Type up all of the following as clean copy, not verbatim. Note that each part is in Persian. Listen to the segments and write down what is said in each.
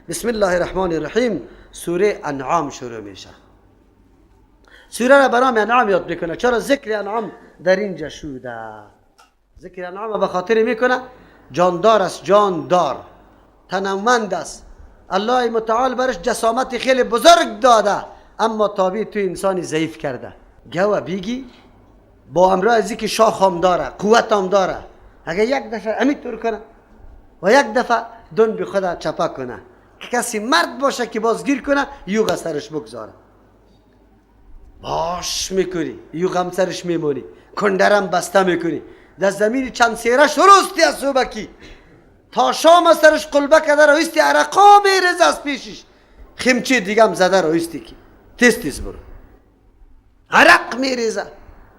بسم الله الرحمن الرحیم. سوره انعام شروع میشه. سوره را برام انعام یاد میکنه. چرا ذکر انعام در اینجا شده؟ ذکر انعام به خاطر میکنه جاندار است، جاندار، تنومند است. الله متعال برش جسامت خیلی بزرگ داده، اما تابع تو انسانی ضعیف کرده. گوه بیگی با امراه از که شاخ هم داره، قوت هم داره، اگر یک دفعه امیتور کنه و یک دفعه دون بی خدا چپا کنه، کسی مرد باشه که بازگیر کنه یوغ سرش بگذاره، باش میکنی یوغ سرش میمونی، کندرم بسته میکنی، در زمین چند سیره شروستی از صوبکی تا شام سرش قلبه کده رویستی، عرقا میرز از پیشش، خمچه دیگه هم زده رویستی که تیز برو، عرق میریزه،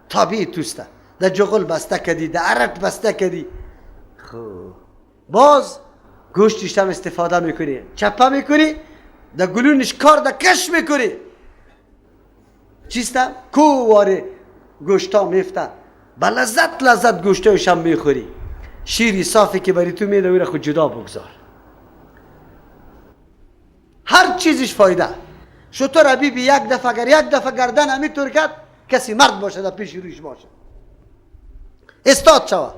طبیعی توسته، در جغل بسته کدی، در عرق بسته کدی. خوب باز گوشتش هم استفاده میکنی، چپه میکنی، در گلونش کار در کش میکنی، چیسته کوواره گوشتا میفته، با لذت گوشتایش هم میخوری. شیری صافی که بری تو میده ویره خود جدا بگذار، هر چیزش فایده. شطور حبیبی یک دفعه اگر یک دفعه گردن همی طور کرد، کسی مرد باشه در پیش رویش باشه استاد شوه.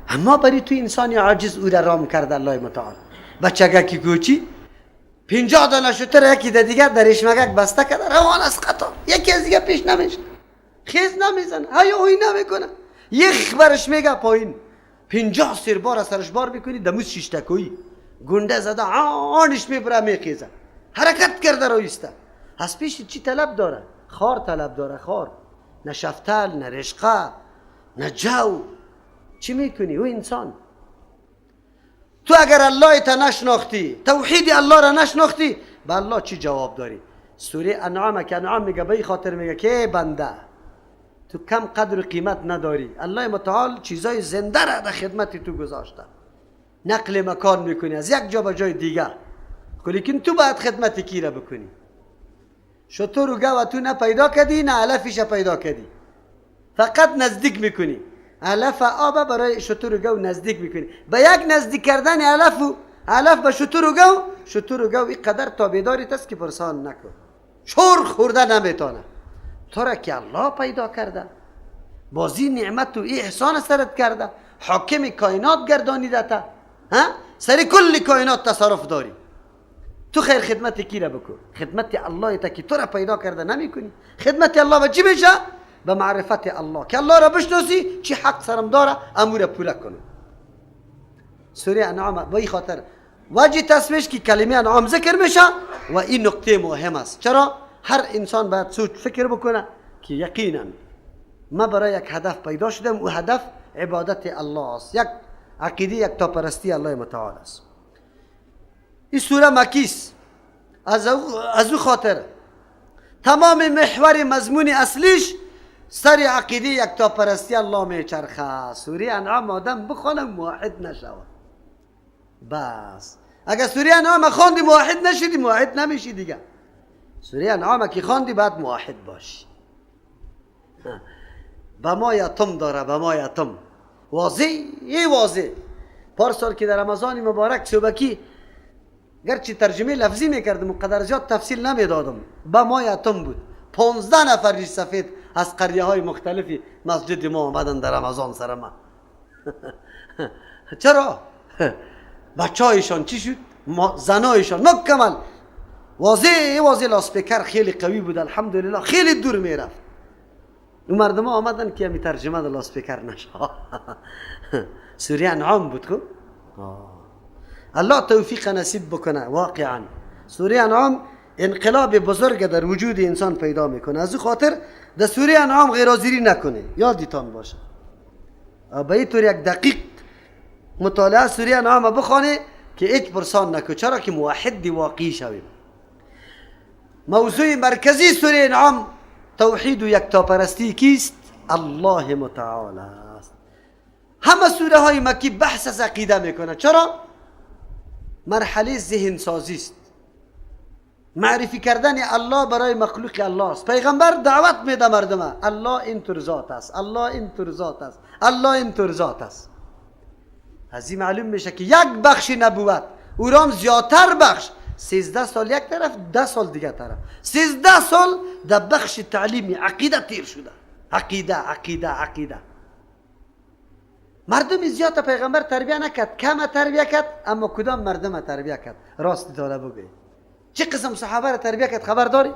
اما بری تو انسانی عاجز او را رام کرده الله متعال. بچگه که کوچی 50 دانه شطور یکی در دیگر درش مگک بسته کرده، روان از قطار، یکی از دیگه پیش نمیشه، خیز نمیزن، هیا هوی نمیکنه، یخ برش میگه پایین، 50 سر بار سرش بار میکنی، دموز شیشتکویی گنده زده آنش میبره میخیزه، حرکت کرده رویسته. از پیش چی طلب داره؟ خار طلب داره، خار، نه شفتل، نه رشقه، نه جو. چی میکنی او انسان؟ تو اگر الله تا نشناختی، توحید الله را نشناختی، به الله چی جواب داری؟ سوره انعام که انعام میگه به خاطر میگه که بنده تو کم قدر و قیمت نداری، الله متعال چیزای زنده را در خدمت تو گذاشته، نقل مکان میکنی از یک جا به جای دیگه، لیکن تو باید خدمت کی را بکنی؟ شطور و گوه تو نه پیدا کردی نه علفش پیدا کردی، فقط نزدیک میکنی، علف آب برای شطور و گو نزدیک میکنی. به یک نزدیک کردن علف به شطور و گو اینقدر تابعداریت است که پرسان نکن، شور خورده نمیتونه. تو را که الله پیدا کرده، بازی نعمت و احسان سرت کرده، حاکم کائنات گردانیده تا، سری کل کائنات تصرف داری، تو خیر خدمت کی را بکن؟ خدمت الله تا که تو را پیدا کرده نمی کنی. خدمت الله به چی میشه؟ به معرفت الله، که الله را بشناسی، چی حق سرم داره امور پوره کنه. سوره انعام به این خاطر وجه تصمیش که کلمه انعام ذکر میشه و این نقطه مهم است. چرا؟ هر انسان باید سوچ فکر بکنه که یقینا ما برای یک هدف پیدا شدم و هدف عبادت الله است، یک عقیده یک تاپرستی الله متعال است. این سوره مکیست، از او خاطر تمام محور مضمون اصلیش سر عقیده یک تاپرستی الله میچرخه. سوره انعام آدم بخونه موحد نشود بس. اگر سوره انعام خواندی موحد نشدی، موحد نمیشی دیگه. سوره انعام که خواندی باید موحد باشی. به ما یتم داره، به ما یتم واضح. پارسال که در رمضان مبارک صبحکی گرچه ترجمه لفظی میکردم و قدر زیاد تفصیل نمیدادم، به ما یتم بود. 15 نفر ریش سفید از قریه های مختلفی مسجد ما آمدن در رمضان سر ما. چرا؟ بچه هایشان چی شد؟ زنایشان مکمل واضح لاسپیکر خیلی قوی بود الحمدلله، خیلی دور میرفت. اون مردم ها آمدن که همی ترجمه در لاسپیکر نشه. سوره انعام بود. خب الله توفیق نصیب بکنه. واقعا سوره انعام انقلاب بزرگ در وجود انسان پیدا میکنه. از او خاطر در سوره انعام غیرحاضری نکنه، یادتان باشه. به این طور یک دقیق مطالعه سوره انعام بخونه که هیچ پرسان نکنه، چرا که موحد واقعی شویم. موضوع مرکزی سوره انعام توحید و یکتاپرستی کیست؟ الله متعال است. همه سوره های مکی بحث از عقیده میکنه. چرا؟ مرحله ذهن سازی است، معرفی کردن الله برای مخلوق الله است. پیغمبر دعوت میده مردم، الله اینطور ذات است، الله اینطور ذات است، الله اینطور ذات است. از این معلوم میشه که یک بخش نبوت او رام زیادتر بخش 13 سال یک طرف 10 سال دیگه طرف 13 سال در بخش تعلیم عقیده تیر شده عقیده مردم زیاد پیغمبر تربیه نکرد کم تربیه کرد اما کدام مردم تربیه کرد راست داله بگوی چه قسم صحابه را تربیه کرد خبر داری؟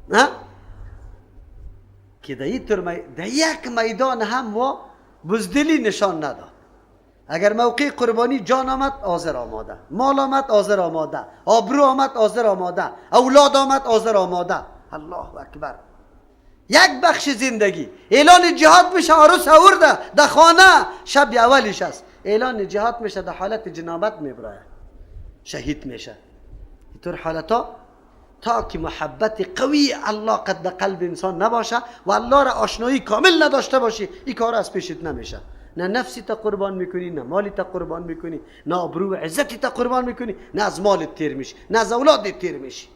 نه؟ که در یک میدان هم و بزدلی نشان نداد اگر موقع قربانی جان آمد حاضر آماده مال آمد حاضر آماده آبرو آمد حاضر آماده اولاد آمد حاضر آماده الله اکبر یک بخش زندگی اعلان جهاد میشه عروس آورده در خانه شب اولش است اعلان جهاد میشه در حالت جنابت میبره شهید میشه اینطور حالتا تا که محبت قوی الله قد در قلب انسان نباشه و الله را آشنایی کامل نداشته باشی این کار از پیشت نمیشه نه نفسی تا قربان میکنی نه مالی تا قربان میکنی نه آبرو و عزتی تا قربان میکنی نه از مالت تیر میشی نه از اولادت تیر میشی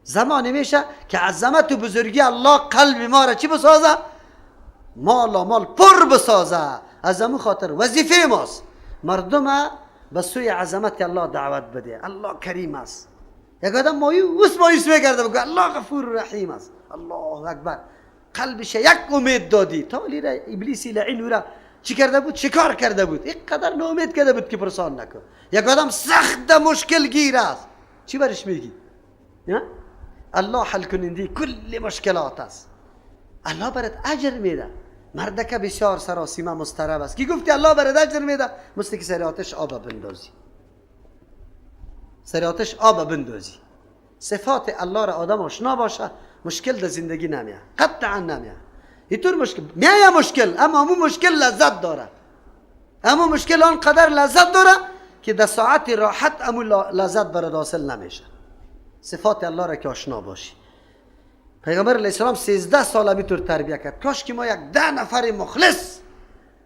زمانی میشه که عظمت و بزرگی الله قلب ما را چی بسازه؟ مال پر بسازه از همون خاطر وظیفه ماست مردم به سوی عظمت الله دعوت بده الله کریم است یک آدم مایوس میگرده بگه الله غفور رحیم است الله اکبر قلبش یک امید دادی تا ولی ابلیسی لعین را چی کرده بود؟ چیکار کرده بود؟ اینقدر ناامید کرده بود که پرسان نکن یک آدم سخت مشکل گیر است چی برش میگی؟ الله حل کننده کل مشکلات است الله برات اجر میده مردک بسیار سراسیمه مضطرب است کی گفتی الله برات اجر میده؟ مثل که سر آتش آب بندازی سر آتش آب بندازی صفات الله را آدم آشنا باشه مشکل در زندگی نمیاد قطعا نمیاد اینطور مشکل میاد مشکل اما همون مشکل لذت داره اما مشکل آنقدر لذت داره که در ساعت راحت همون لذت برات حاصل نمیشه صفات الله را که آشنا باشی پیغمبر علیه السلام 13 سال همینطور تربیه کرد کاش که ما یک 10 نفر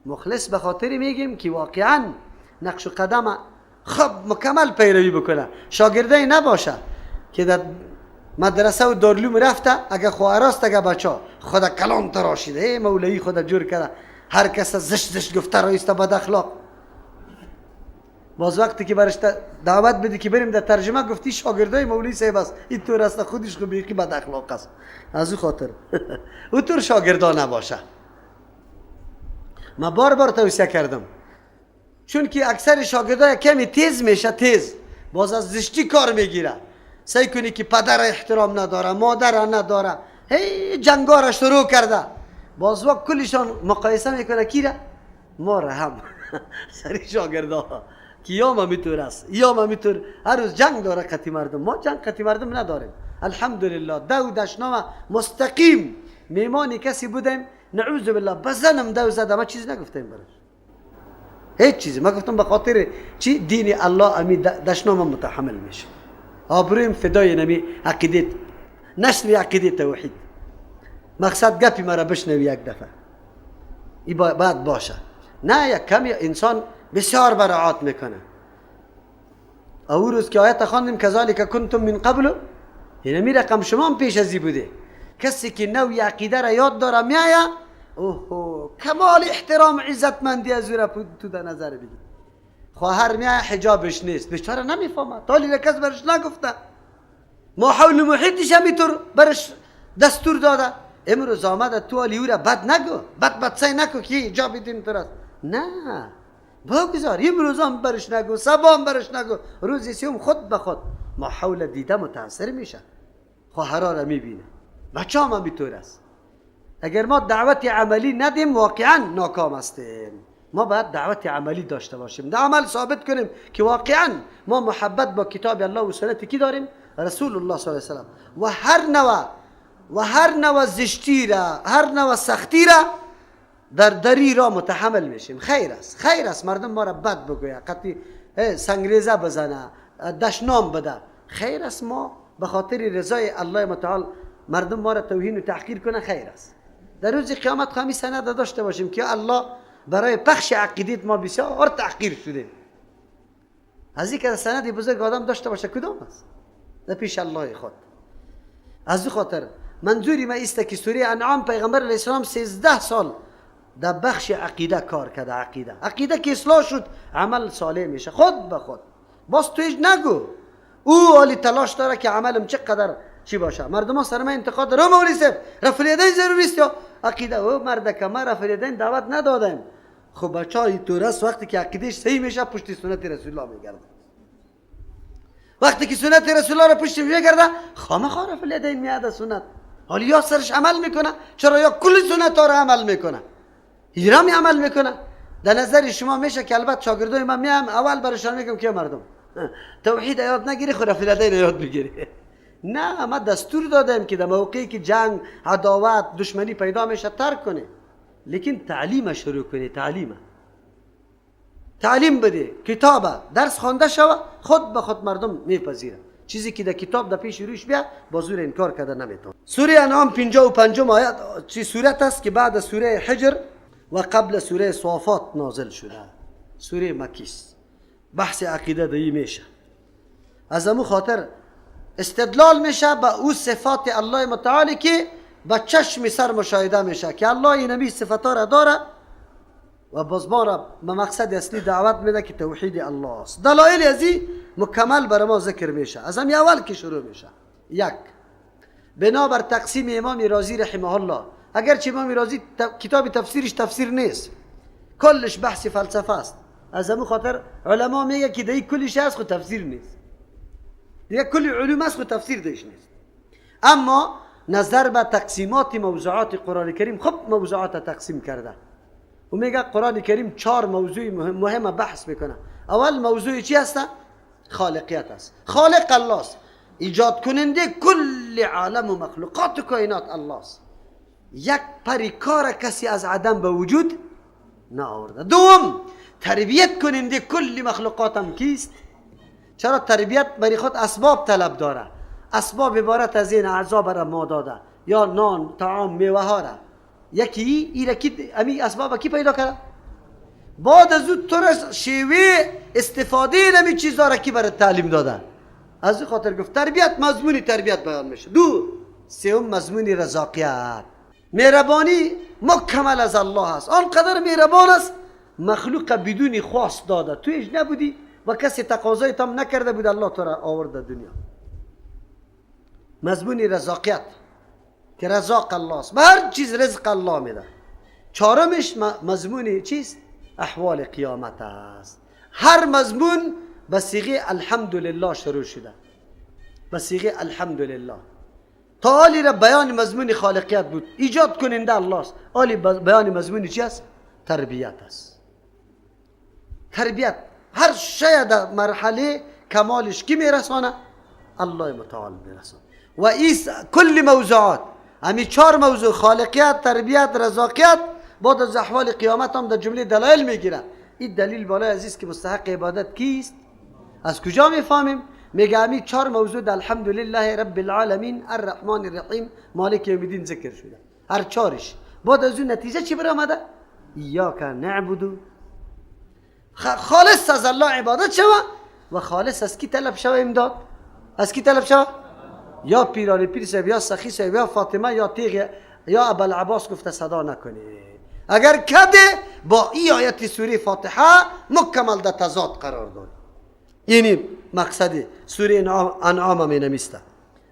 مخلص به خاطر میگیم که واقعا نقش و قدم خب مکمل پیروی بکنه شاگرده نباشه که در مدرسه و دارالعلوم رفته اگه خواهراست اگه بچه خدا کلان تراشیده ای مولوی خدا جور کرده هر کس زشت گفته رایسته بد اخلاق باز وقتی که برش دعوت بدی که بریم در ترجمه گفتی شاگردای مولوی صاحب است این طور است خودش خو بیخی بد اخلاق است از او خاطر او طور شاگردا نباشه ما بار توصیه کردم چون که اکثر شاگردا کمی تیز میشه باز از زشتی کار میگیره سعی کنی که پدر احترام نداره مادر نداره هی جنگا را شروع کرده باز وقت کلشان مقایسه میکنه کی را ما را هم سری شاگردا کیام میتور است یام میتور هر روز جنگ داره قتی مردم ما جنگ قتی مردم نداریم الحمدلله دو دشنامه مستقیم میمانی کسی بودیم نعوذ بالله بزنم دو زدم ما چیز نگفتیم برش هیچ چیزی ما گفتم به خاطر چی دین الله امی دشنامه متحمل میشه آبرویم فدای نمی عقیده نشر عقیده توحید مقصد گپی مرا بشنوی یک دفعه این باید باشه نه یک کمی انسان بسیار براعات میکنه او روز که آیت خواندیم کذالک کنتم من قبل یعنی رقم شما هم پیش ازی بوده کسی که نوی عقیده را یاد داره میایه اوه کمال احترام عزتمندی از او را تو در نظر بگید خواهر میایه حجابش نیست بیچاره نمیفهمه تالی کس برش نگفته ما حول محیطش همیطور برش دستور داده امروز آمده تو علی او را بد نگو بد سعی نکو که حجاب دین طور است نه بگذار امروز هم برش نگو صبح هم برش نگو روزی سیوم خود به خود ما حول دیده متاثر میشه خواهرها را میبینه بچه هم بیطور است اگر ما دعوت عملی ندیم واقعا ناکام هستیم ما باید دعوت عملی داشته باشیم در عمل ثابت کنیم که واقعا ما محبت با کتاب الله و سنت کی داریم رسول الله صلی الله علیه وسلم و هر نوع زشتی را هر نوع سختی را در دری را متحمل میشیم خیر است مردم ما را بد بگوید قطعی سنگریزه بزنه دشنام بده خیر است ما به خاطر رضای الله متعال مردم ما را توهین و تحقیر کنه خیر است در روز قیامت خواهی سند داشته باشیم که الله برای پخش عقیدت ما بسیار تحقیر شدیم از این که سندی بزرگ آدم داشته باشه کدام است در پیش الله خود از این خاطر منظوری ما است که سوره انعام پیغمبر علیه السلام 13 سال در بخش عقیده کار کرده عقیده که اصلاح شد عمل صالح میشه خود به خود باز تو هیچ نگو. او حالی تلاش داره که عملم چقدر چی باشه. مردم ها سر من انتقاد داره مولی صاحب رفلیدین ضروری است یا عقیده. او مردک ما رفلیدین دعوت ندادیم. خب بچه های تو رست وقتی که عقیدش صحیح میشه پشت سنت رسول الله میگرده. وقتی که سنت رسول الله رو پشت میگرده خامخا رفلیدین میاد سنت. حالی یا سرش عمل میکنه چرا یا کل سنت ها رو عمل میکنه. ایرانی عمل میکنه. در نظر شما میشه که البته شاگردای من میام اول برشان میگم که مردم توحید یاد نگیری خود رفلیدین یاد بگیری. نه ما دستور دادیم که در موقعی که جنگ عداوت دشمنی پیدا میشه ترک کنه، لیکن تعلیم شروع کنه. تعلیم بده، کتابه درس خوانده شوه، خود به خود مردم میپذیره. چیزی که در کتاب در پیش روش بیا با زور انکار کرده نمیتونه. سوره انعام 55 آیت چی سورت است که بعد سوره حجر و قبل سوره صافات نازل شده. سوره مکی است. بحث عقیده دی میشه. از امو خاطر استدلال میشه به او صفات الله متعالی که با چشم سر مشاهده میشه که الله اینمی صفات را داره و باز ما را به مقصد اصلی دعوت میده که توحید الله است. دلایل ازی مکمل بر ما ذکر میشه. از همین اول که شروع میشه. یک، بنابر تقسیم امام رازی رحمه الله. اگرچه امام رازی کتاب تفسیرش تفسیر نیست، کلش بحث فلسفه است. از همین خاطر علما میگه که دی کلش هست خود تفسیر نیست. دیگه کلی علوم است خود تفسیر دیش نیست. اما نظر به تقسیمات موضوعات قرآن کریم خب موضوعات تقسیم کرده و میگه قرآن کریم 4 موضوع مهم بحث میکنه. اول موضوع چی هست؟ خالقیت است. خالق الله است، ایجاد کننده کل عالم و مخلوقات و کائنات الله است. یک پریکار کسی از عدم به وجود نآورده. دوم، تربیت کننده کل مخلوقات هم کیست؟ چرا تربیت برای خود اسباب طلب داره. اسباب عبارت از این اعضا برای ما داده، یا نان، طعام، میوه ها را. یکی ایرکی امی اسباب کی پیدا کرده؟ بعد از اون تو را شیوه استفاده نمی چیزا را کی برای تعلیم داده. از این خاطر گفت تربیت مضمون تربیت بیان میشه. دو، سوم مضمون رزاقیت. مهربانی مکمل از الله است. آنقدر مهربان است مخلوق بدون خواست داده. تو هیچ نبودی و کسی تقاضای تام نکرده بود الله تو را آورده دنیا. مضمون رزاقیت که رزاق الله است، به هر چیز رزق الله میده. چهارمش مضمون چیست؟ احوال قیامت است. هر مضمون به صیغه الحمدلله شروع شده. به صیغه الحمدلله. تا حالی را بیان مضمون خالقیت بود، ایجاد کننده الله است. حالی بیان مضمون چی است؟ تربیت است. تربیت هر شیء در مرحله کمالش کی میرسانه؟ الله متعال میرسانه. و ایس کل موضوعات همی 4 موضوع خالقیت، تربیت، رزاقیت بعد از احوال قیامت هم در جمله دلایل میگیرن. این دلیل بالای عزیز که مستحق عبادت کیست؟ از کجا میفهمیم؟ میگه همی 4 موضوع در الحمدلله رب العالمین الرحمن الرحیم مالک یوم الدین ذکر شده. هر 4ش بعد از اون نتیجه چی برآمده؟ ایاک نعبد، خالص از الله عبادت شوه و خالص از کی طلب شوه امداد؟ از کی طلب شوه؟ یا پیران پیر صاحب، یا سخی صاحب، یا فاطمه، یا تیغ، یا ابوالعباس گفته صدا نکنی. اگر کده با این آیت سوره فاتحه مکمل در تضاد قرار داد. یعنی مقصد سوره انعام می نمیسته.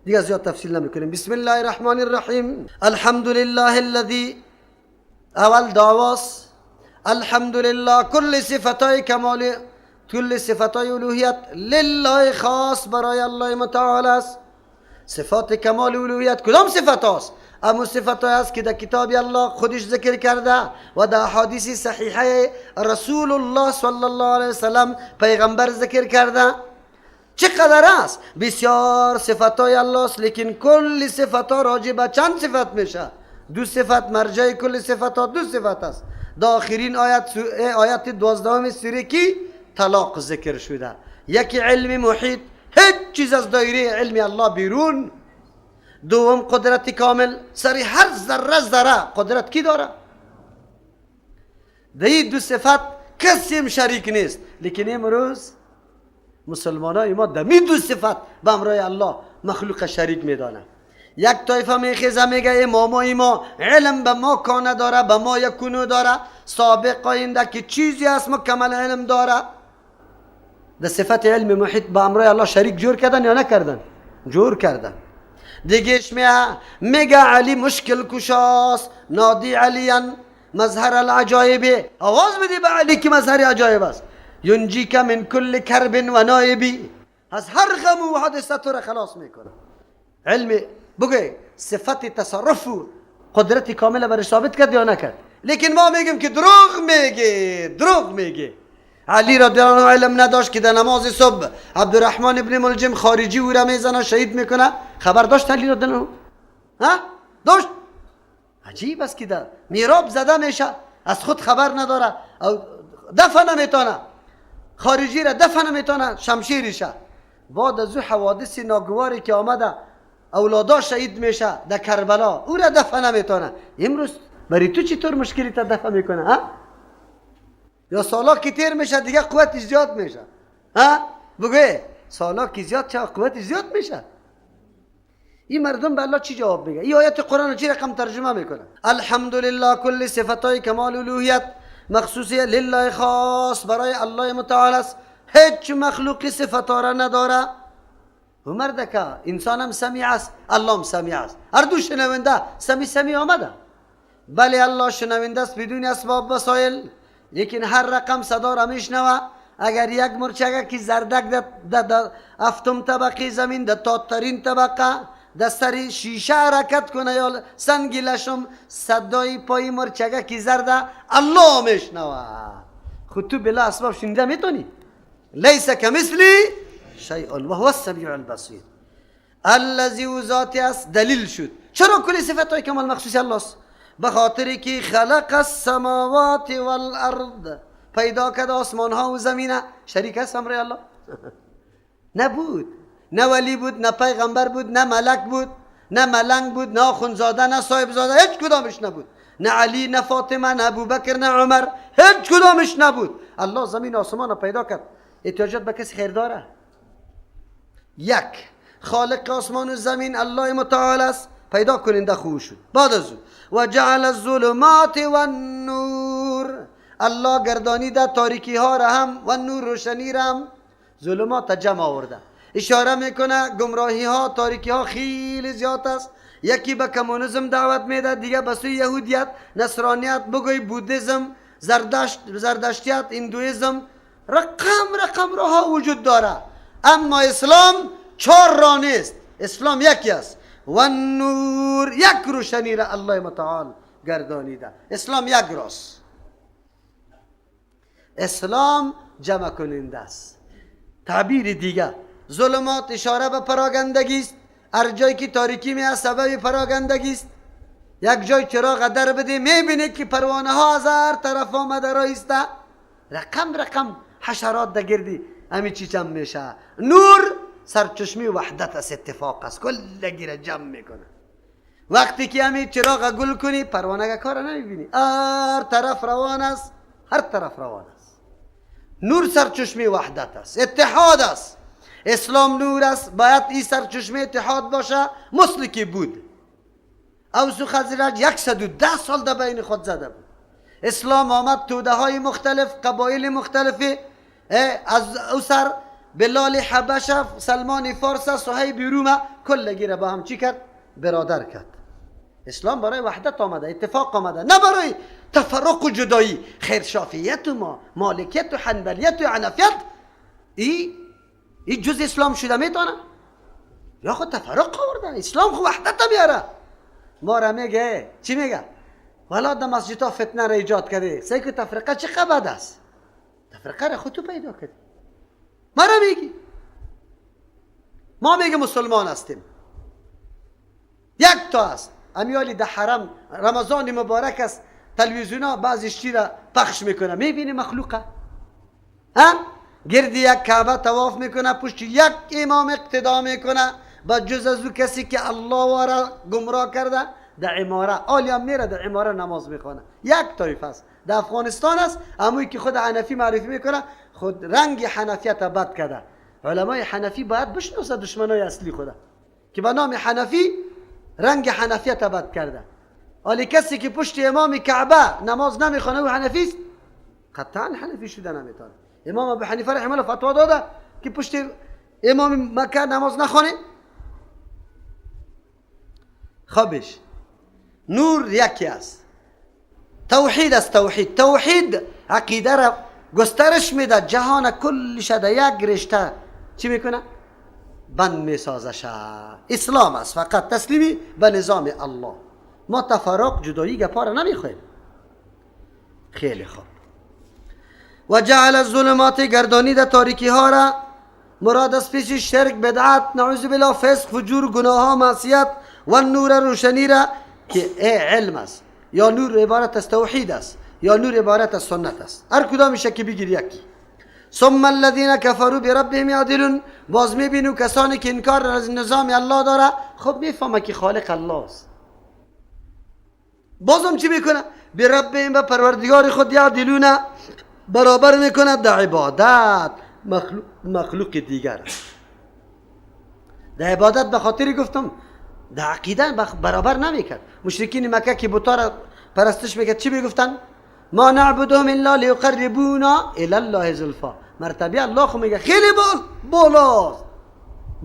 دیگه زیاد تفصیل نمیکنیم. بسم الله الرحمن الرحیم. الحمدلله الذی، اول دعواست الحمدلله کل صفتای کمال، کل صفتای الوهیت لله خاص برای الله متعال است. صفات کمال الوهیت کدام صفات است؟ اما صفات است که در کتاب الله خودش ذکر کرده و در حدیث صحیحه رسول الله صلی الله علیه وسلم پیغمبر ذکر کرده. چقدر است؟ بسیار صفاتای الله است، لیکن کل صفات راجع به چند صفت میشه؟ 2 صفت. مرجع کل صفات 2 صفت است. در آخرین آیت 12 سوره کی طلاق ذکر شده. یکی علم محیط، هیچ چیز از دایره علم الله بیرون. دوم قدرت کامل، سری هر ذره قدرت کی داره؟ در این 2 صفت کسی هم شریک نیست. لیکن امروز مسلمانای ما در این 2 صفت به امرای الله مخلوق شریک میدانه. یک طایفه میخیزه میگه امامای ما علم به ما کانه داره، به ما یکونو داره، سابق آینده که چیزی هست مکمل علم داره. در صفت علم محیط با امرای الله شریک جور کردن یا نکردن؟ جور کردن. دیگهش میگه علی مشکل کشاست، نادی علیان مظهر العجایب، آواز بدی به علی که مظهر عجایب است. ینجیک من کل کرب و نایبی، از هر غم و حادثه تو را خلاص میکنه. علم بگه صفت تصرف و قدرت کامل برای ثابت کرد یا نکرد؟ لیکن ما میگیم که دروغ میگه. علی رضی الله عنه علم نداشت که در نماز صبح عبدالرحمن ابن ملجم خارجی او را میزنه شهید میکنه؟ خبر داشت علی رضی الله عنه؟ ها؟ داشت؟ عجیب است که در میراب زده میشه از خود خبر نداره، دفن نمیتونه، خارجی را دفن نمیتونه، شمشیرشه. بعد از او حوادث ناگواری که آمده اولادا شهید میشه در کربلا، او را دفن نمیتونه. امروز برای تو چطور مشکلی تا دفن میکنه؟ ها؟ یا سالا که تیر میشه دیگه قوتش زیاد میشه. ها؟ بگوی سالا که زیاد چه قوتش زیاد میشه. این مردم به الله چی جواب میگه؟ این آیت قرآن چی رقم ترجمه میکنه؟ الحمدلله کل صفتای کمال الوهیت مخصوصی لله خاص برای الله متعال است، هیچ مخلوقی صفتا را نداره. و مرد که انسان هم سمیع است، الله هم سمیع است، هر دو شنونده. سمیع آمده، بله الله شنونده است بدون اسباب وسایل، لیکن هر رقم صدا را میشنوه. اگر یک مرچگه که زردک در هفتم طبقه زمین در تاترین طبقه در سر شیشه حرکت کنه یا سنگ لشم، صدای پای مرچگه که زرده الله میشنوه. خود تو بلا اسباب شنیده میتونی؟ لیس کمثلی شیء و هو السمیع البصیر. الذی و ذاتی است. دلیل شد چرا کلی صفات های کمال مخصوص الله است؟ به خاطر که خلق السماوات والارض، پیدا کرد آسمان ها و زمین. شریک است امر الله؟ نبود، نه ولی بود، نه پیغمبر بود، نه ملک بود، نه ملنگ بود، نه آخوندزاده، نه صاحب زاده، هیچ کدامش نبود. نه علی، نه فاطمه، نه ابوبکر، نه عمر، هیچ کدامش نبود. الله زمین آسمان را پیدا کرد. احتیاجات به کسی خیر داره؟ یک خالق آسمان و زمین الله متعال است، پیدا کننده خوب شد. بعد از او و جعل الظلمات و النور، الله گردانیده تاریکی ها را هم و نور روشنی را هم. ظلمات جمع آورده، اشاره میکنه گمراهی ها تاریکی ها خیلی زیاد است. یکی به کمونیسم دعوت میده، دیگه به سوی یهودیت، نصرانیت، بگوی بودیزم، زردشتیت، هندویزم، رقم راه وجود داره. اما اسلام 4 راه نیست، اسلام یکی است. و نور، یک روشنی را الله متعال گردانیده. اسلام یک راست، اسلام جمع کننده است. تعبیر دیگه ظلمات اشاره به پراگندگی است. هر جایی که تاریکی می سبب پراگندگی است. یک جای چراغ در بده میبینی که پروانه ها از هر طرف آمده رایسته، رقم حشرات در گردی همین چی جمع میشه. نور سرچشمه وحدت است، اتفاق است، کلگی را جمع میکنه. وقتی که همین چراغ گل کنی پروانه کار نمیبینی، هر طرف روان است، نور سرچشمه وحدت است، اتحاد است. اسلام نور است، باید این سرچشمه اتحاد باشه. مثل که بود اوس و خزرج 110 سال در بین خود زده بود. اسلام آمد توده های مختلف، قبایل مختلفی، از اسر بلال حبشه، سلمان فارس، صهیب روم، کلگی را با هم چی کرد؟ برادر کرد. اسلام برای وحدت آمده، اتفاق آمده، نه برای تفرق و جدایی. خیر شافعیت و مالکیت و حنبلیت و حنفیت این جز اسلام شده میتونه؟ یا خود تفرق آورده. اسلام خود وحدت بیاره. ما را میگه چی میگه؟ والا در مسجد ها فتنه را ایجاد کرده، سعی که تفرقه چه بد است؟ تفرقه را خود تو پیدا کردی. ما را میگی، ما میگه مسلمان هستیم، یک تا است. امیالی در حرم رمضان مبارک است، تلویزیون ها بعضیش چی را پخش میکنه، میبینی مخلوقه ها گردی یک کعبه طواف میکنه، پشت یک امام اقتدا میکنه، با جز از او کسی که الله واره گمراه کرده در عماره. آلیا میره در عماره نماز میخونه. یک طایفه است در افغانستان است، همونی که خود حنفی معرفی میکنه، خود رنگ حنفیت بد کرده. علمای حنفی باید بشناسه دشمنای اصلی خوده که به نام حنفی رنگ حنفیت بد کرده. ولی کسی که پشت امام کعبه نماز نمیخونه و حنفی است، قطعا حنفی شده نمیتونه. امام ابو حنیفه رحمه الله فتوا داده که پشت امام مکه نماز نخونه. خبش نور یکی است، توحید است. توحید عقیده را گسترش میده، جهان کلش در یک رشته چی میکنه؟ بند میسازش. اسلام است فقط تسلیمی به نظام الله. ما تفرق جدایی گپا را نمیخوایم. خیلی خوب. و جعل الظلمات گردانید تاریکی ها را، مراد از پیش شرک، بدعت، نعوذ بالله، فسق، فجور، گناه ها، معصیت، و نور روشنی را که علم است، یا نور عبارت از توحید است، یا نور عبارت از سنت است. هر کدامش که بگیر یکی. ثم الذين كفروا بربهم يعدلون. باز میبینو کسانی که انکار از نظام الله داره، خب میفهمه که خالق الله است، بازم چی میکنه؟ بربهم، به پروردگار خود، یعدلون، برابر میکنه در عبادت مخلوق دیگر. در عبادت به خاطر گفتم در عقیده برابر نمیکرد. مشرکین مکه که بتا را پرستش میکرد چی میگفتن؟ ما نعبدهم الا لیقربونا الی الله زلفا. مرتبه الله خو میگه خیلی بالاست،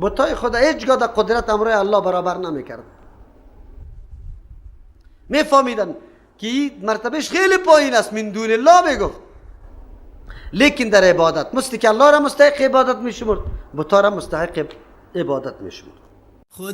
بتای خدا هیچ گاه در قدرت امر الله برابر نمیکرد. میفهمیدن که این مرتبهش خیلی پایین است، من دون الله میگفت. لیکن در عبادت مستی که الله را مستحق عبادت میشمرد، بتا را مستحق عبادت میشمرد.